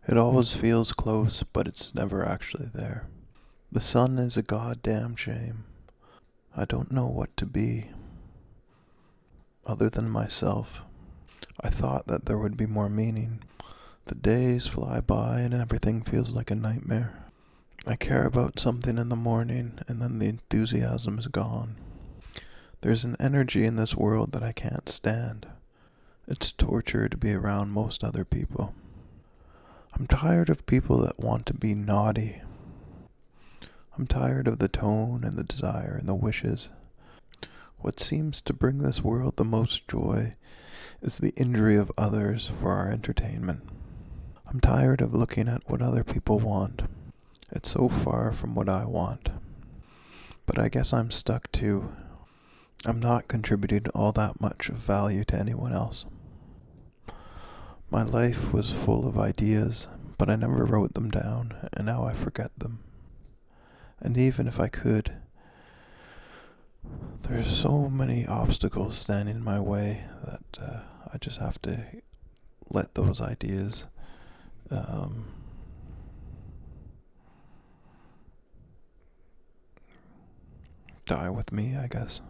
It always feels close, but it's never actually there. The sun is a goddamn shame. I don't know what to be, other than myself. I thought that there would be more meaning. The days fly by and everything feels like a nightmare. I care about something in the morning and then the enthusiasm is gone. There's an energy in this world that I can't stand. It's torture to be around most other people. I'm tired of people that want to be naughty. I'm tired of the tone and the desire and the wishes. What seems to bring this world the most joy is the injury of others for our entertainment. I'm tired of looking at what other people want. It's so far from what I want. But I guess I'm stuck too. I'm not contributing all that much of value to anyone else. My life was full of ideas, but I never wrote them down, and now I forget them. And even if I could, there's so many obstacles standing in my way that I just have to let those ideas die with me, I guess.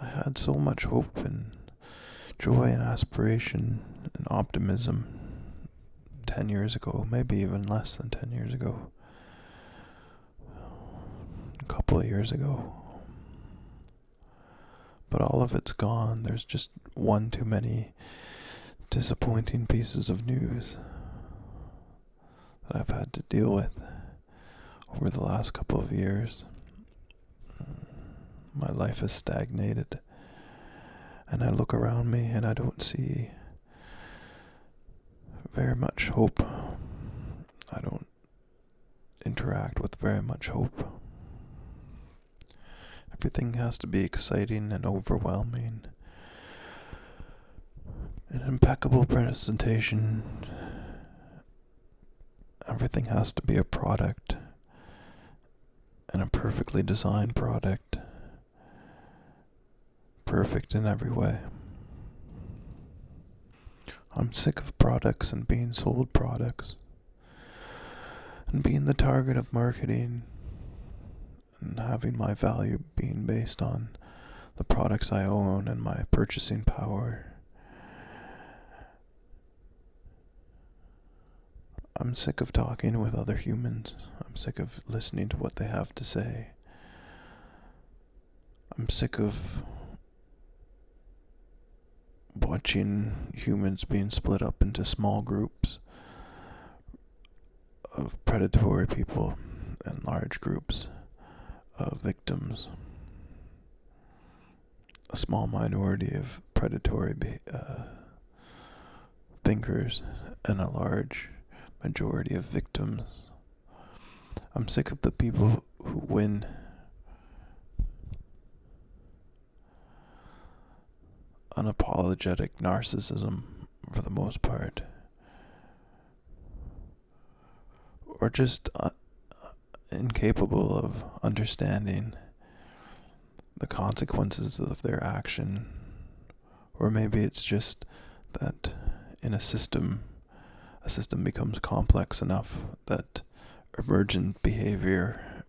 I had so much hope and joy and aspiration and optimism 10 years ago, maybe even less than 10 years ago, a couple of years ago. But all of it's gone. There's just one too many disappointing pieces of news that I've had to deal with over the last couple of years. My life has stagnated, and I look around me and I don't see very much hope. I don't interact with very much hope. Everything has to be exciting and overwhelming. An impeccable presentation. Everything has to be a product, and a perfectly designed product. Perfect in every way. I'm sick of products and being sold products, and being the target of marketing, and having my value being based on the products I own and my purchasing power. I'm sick of talking with other humans. I'm sick of listening to what they have to say. I'm sick of watching humans being split up into small groups of predatory people and large groups of victims. A small minority of predatory thinkers and a large majority of victims. I'm sick of the people who win. Unapologetic narcissism, for the most part, or just incapable of understanding the consequences of their action. Or maybe it's just that in a system becomes complex enough that emergent behavior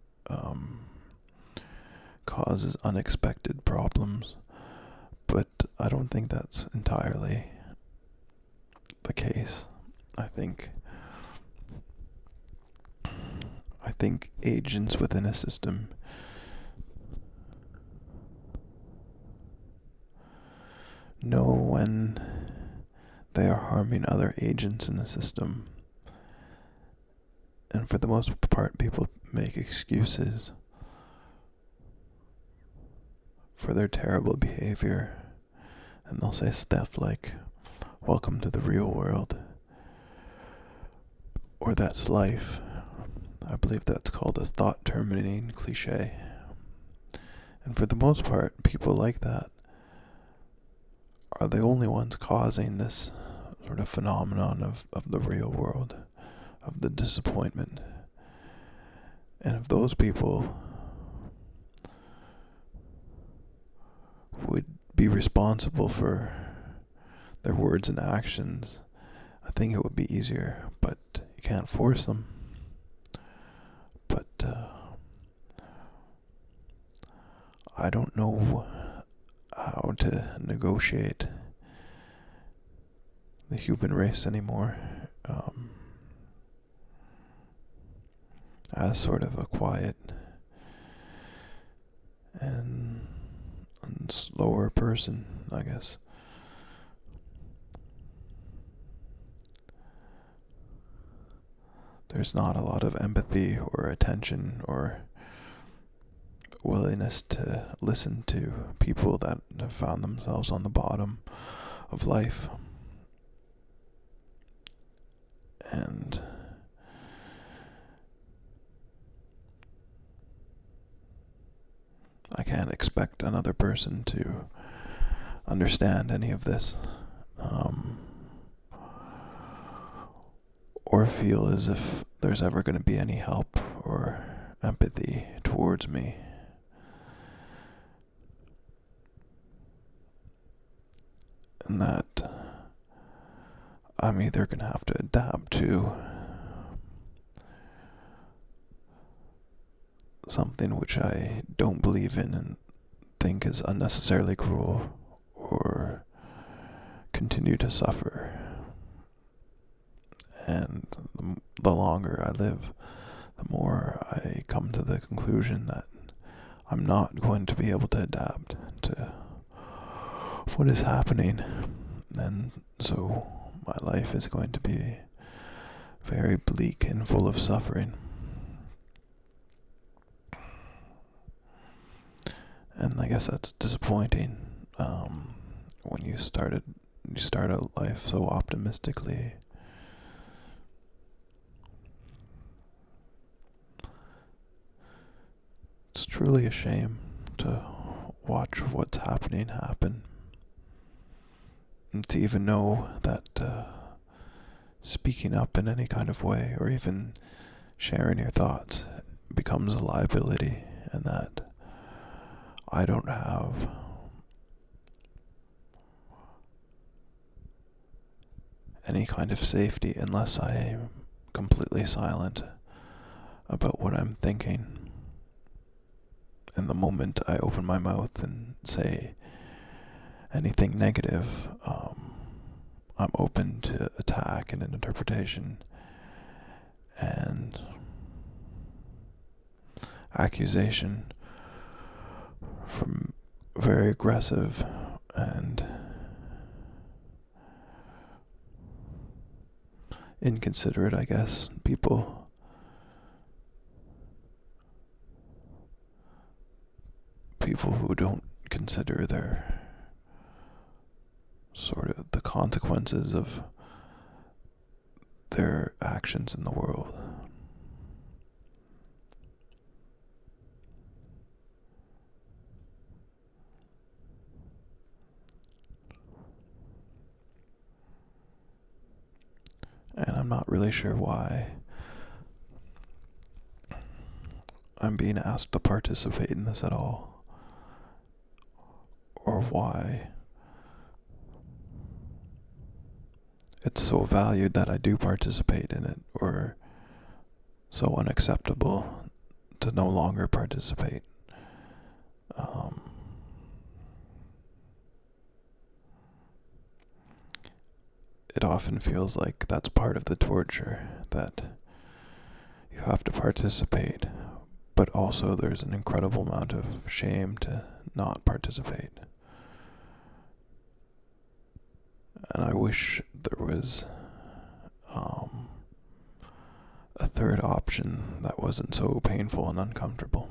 causes unexpected problems. But I don't think that's entirely the case. I think agents within a system know when they are harming other agents in the system. And for the most part, people make excuses for their terrible behavior. And they'll say stuff like, "Welcome to the real world," or "That's life." I believe that's called a thought-terminating cliche. And for the most part, people like that are the only ones causing this sort of phenomenon of the real world, of the disappointment. And if those people would be responsible for their words and actions, I think it would be easier, but you can't force them. But I don't know how to negotiate the human race anymore. As sort of a quiet and slower person, I guess. There's not a lot of empathy or attention or willingness to listen to people that have found themselves on the bottom of life. And I can't expect another person to understand any of this, or feel as if there's ever going to be any help or empathy towards me. And that I'm either going to have to adapt to something which I don't believe in and think is unnecessarily cruel, or continue to suffer. And the longer I live, the more I come to the conclusion that I'm not going to be able to adapt to what is happening. And so my life is going to be very bleak and full of suffering. And I guess that's disappointing when you start a life so optimistically. It's truly a shame to watch what's happening happen, and to even know that speaking up in any kind of way, or even sharing your thoughts, becomes a liability, and that I don't have any kind of safety unless I am completely silent about what I'm thinking. And the moment I open my mouth and say anything negative, I'm open to attack and interpretation and accusation from very aggressive and inconsiderate, I guess, people. People who don't consider their sort of the consequences of their actions in the world. And I'm not really sure why I'm being asked to participate in this at all, or why it's so valued that I do participate in it, or so unacceptable to no longer participate. It often feels like that's part of the torture, that you have to participate, but also there's an incredible amount of shame to not participate. And I wish there was a third option that wasn't so painful and uncomfortable.